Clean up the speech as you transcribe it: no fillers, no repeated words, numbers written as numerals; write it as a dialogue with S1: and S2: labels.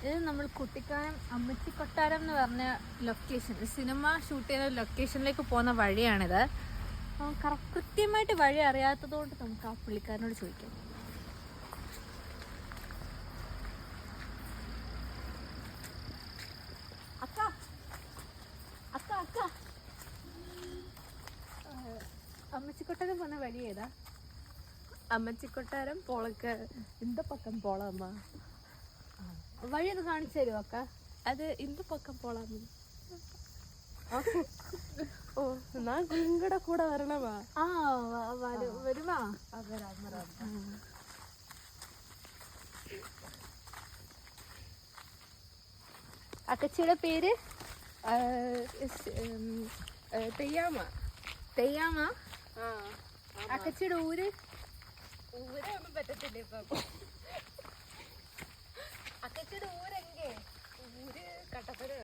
S1: ഇത് നമ്മൾ കുട്ടിക്കാനം അമ്മച്ചി കൊട്ടാരം എന്ന് പറഞ്ഞ ലൊക്കേഷൻ, സിനിമ ഷൂട്ട് ചെയ്യുന്ന ലൊക്കേഷനിലേക്ക് പോകുന്ന വഴിയാണിത്. കൃത്യമായിട്ട് വഴി അറിയാത്തതുകൊണ്ട് നമുക്ക് ആ പുള്ളിക്കാരനോട് ചോദിക്കാം. അക്ക അക്ക അക്ക അമ്മച്ചി കൊട്ടാരം പോകുന്ന വഴി ഏതാ?
S2: അമ്മച്ചി കൊട്ടാരം പോളക്ക് ഇന്ത പക്കം പോളാമ്മ.
S1: വഴി ഒന്ന് കാണിച്ചു തരുമോ അക്ക?
S2: അത് ഇന്ത പക്കം പോളാമ്മ. ഓ ഞാൻ നിങ്ങളുടെ കൂടെ വരണമാ?
S1: ആ വരുമാ. അക്കച്ചിയുടെ പേര്
S2: തെയ്യാമ.
S1: തെയ്യാമ. അക്കച്ചിയുടെ ഊര്?
S2: ഊരൊന്നും പറ്റത്തില്ല ഇപ്പൊ.